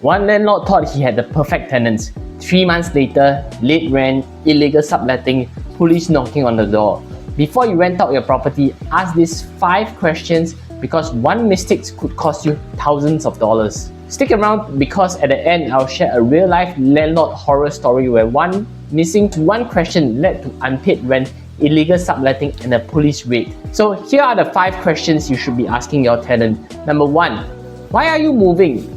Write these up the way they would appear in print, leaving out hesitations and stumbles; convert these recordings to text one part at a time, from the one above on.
One landlord thought he had the perfect tenants. 3 months later, late rent, illegal subletting, police knocking on the door. Before you rent out your property, ask these 5 questions because one mistake could cost you thousands of dollars. Stick around because at the end, I'll share a real-life landlord horror story where one question led to unpaid rent, illegal subletting, and a police raid. So here are the 5 questions you should be asking your tenant. Number 1, why are you moving?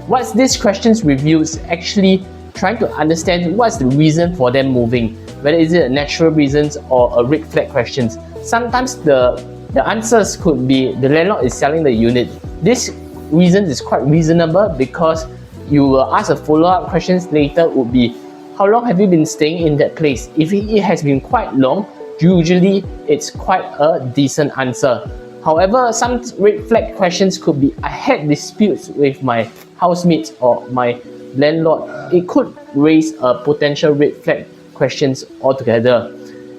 What these questions reveals actually trying to understand what's the reason for them moving, whether is it a natural reasons or a red flag questions. Sometimes the answers could be the landlord is selling the unit. This reason is quite reasonable because you will ask a follow-up questions later would be how long have you been staying in that place? If it has been quite long, usually it's quite a decent answer. However, some red flag questions could be I had disputes with my housemates or my landlord. It could raise a potential red flag questions altogether.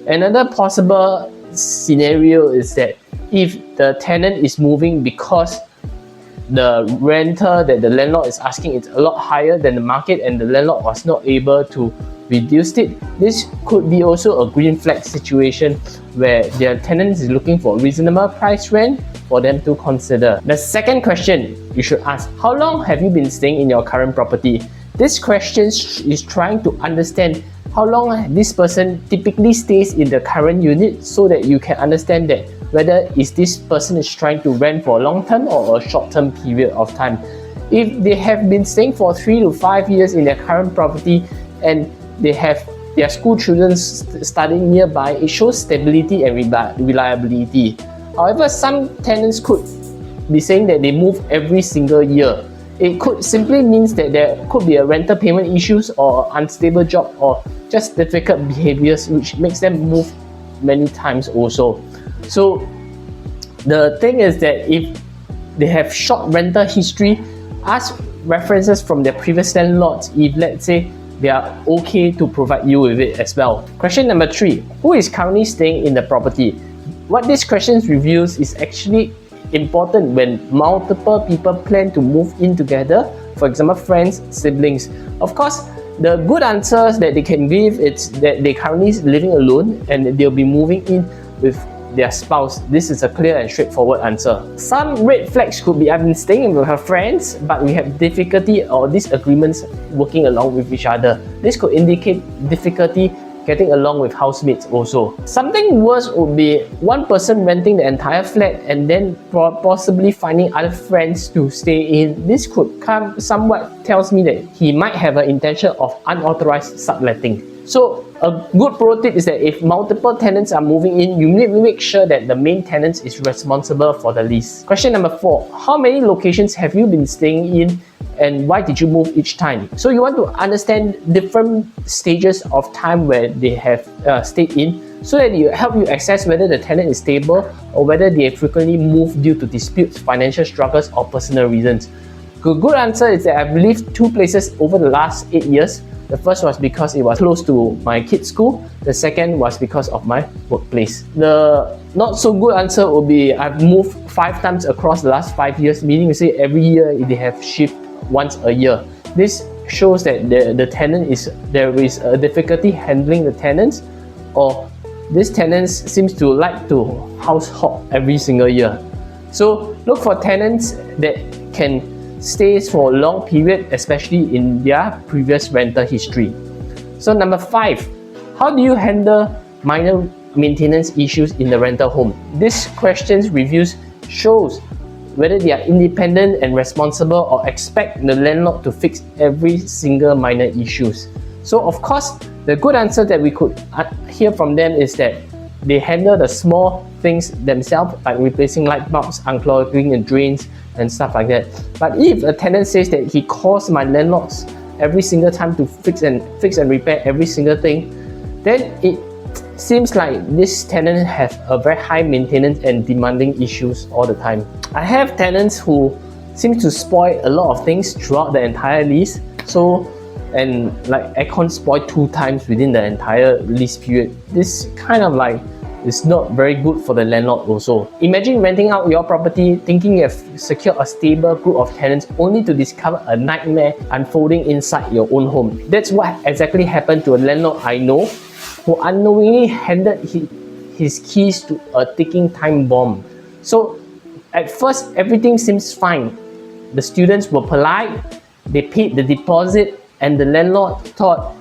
Another possible scenario is that if the tenant is moving because the renter that the landlord is asking is a lot higher than the market and the landlord was not able to reduce it, this could be also a green flag situation where their tenant is looking for reasonable price rent for them to consider. The second question you should ask, how long have you been staying in your current property? This question is trying to understand how long this person typically stays in the current unit so that you can understand that whether this person is trying to rent for a long term or a short term period of time. If they have been staying for 3 to 5 years in their current property and they have their school children studying nearby, it shows stability and reliability. However, some tenants could be saying that they move every single year. It could simply means that there could be a rental payment issues or unstable job or just difficult behaviors which makes them move many times also. So the thing is that if they have short rental history, ask references from their previous landlords if let's say they are okay to provide you with it as well. Question number 3, who is currently staying in the property? What this question reveals is actually important when multiple people plan to move in together, for example friends, siblings. Of course, the good answers that they can give is that they currently living alone and they'll be moving in with their spouse. This is a clear and straightforward answer. Some red flags could be I've been staying with her friends but we have difficulty or disagreements working along with each other. This could indicate difficulty getting along with housemates also. Something worse would be one person renting the entire flat and then possibly finding other friends to stay in. This could come somewhat tells me that he might have an intention of unauthorized subletting. So a good pro tip is that if multiple tenants are moving in, you need to make sure that the main tenant is responsible for the lease. Question number 4, how many locations have you been staying in and why did you move each time? So you want to understand different stages of time where they have stayed in so that it help you assess whether the tenant is stable or whether they frequently move due to disputes, financial struggles or personal reasons. Good answer is that I've lived 2 places over the last 8 years. The first was because it was close to my kids' school. The second was because of my workplace. The not so good answer would be I've moved 5 times across the last 5 years, meaning to say every year they have shift once a year. This shows that the tenant there is a difficulty handling the tenants, or this tenants seems to like to house hop every single year. So look for tenants that can stay for a long period, especially in their previous rental history. So number 5, how do you handle minor maintenance issues in the rental home? This question's reviews shows whether they are independent and responsible or expect the landlord to fix every single minor issues. So of course, the good answer that we could hear from them is that they handle the small things themselves, like replacing light bulbs, unclogging the drains and stuff like that. But if a tenant says that he calls my landlords every single time to fix and repair every single thing, then it seems like this tenant have a very high maintenance and demanding issues all the time. I have tenants who seem to spoil a lot of things throughout the entire lease. And like aircon spoiled 2 times within the entire lease period. This kind of like is not very good for the landlord also. Imagine renting out your property thinking you have secured a stable group of tenants only to discover a nightmare unfolding inside your own home. That's what exactly happened to a landlord I know who unknowingly handed his keys to a ticking time bomb. So at first everything seems fine. The students were polite, they paid the deposit, and the landlord thought,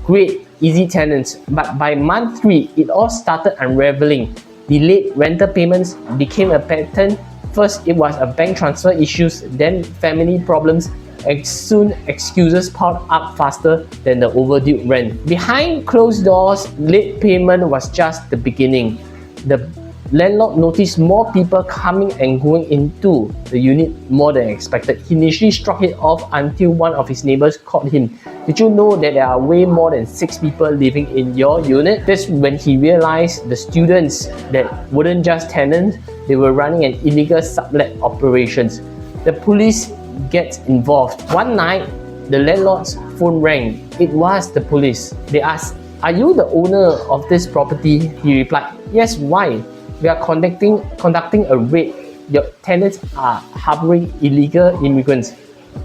great, easy tenants. But by month 3, it all started unraveling. Delayed rental payments became a pattern. First, it was a bank transfer issues, then family problems, and soon excuses piled up faster than the overdue rent. Behind closed doors, late payment was just the beginning. The landlord noticed more people coming and going into the unit more than expected. He initially struck it off until one of his neighbors caught him. Did you know that there are way more than 6 people living in your unit? That's when he realized the students that weren't just tenants, they were running an illegal sublet operations. The police gets involved. One night, the landlord's phone rang. It was the police. They asked, "Are you the owner of this property?" He replied, "Yes, why? We are conducting a raid. Your tenants are harboring illegal immigrants."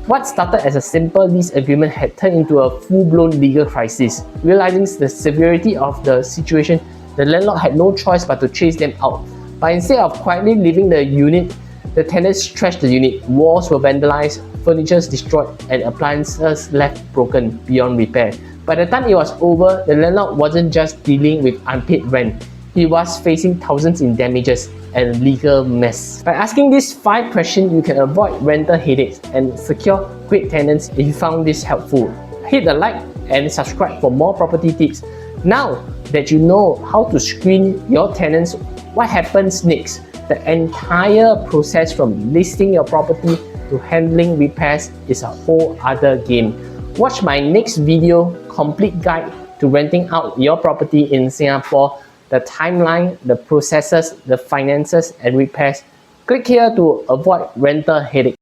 What started as a simple lease agreement had turned into a full-blown legal crisis. Realizing the severity of the situation, the landlord had no choice but to chase them out. But instead of quietly leaving the unit, the tenants trashed the unit. Walls were vandalized, furniture destroyed, and appliances left broken beyond repair. By the time it was over, the landlord wasn't just dealing with unpaid rent. He was facing thousands in damages and legal mess. By asking these 5 questions, you can avoid rental headaches and secure great tenants. If you found this helpful, hit the like and subscribe for more property tips. Now that you know how to screen your tenants, what happens next? The entire process from listing your property to handling repairs is a whole other game. Watch my next video, complete guide to renting out your property in Singapore. The timeline, the processes, the finances, and repairs. Click here to avoid rental headache.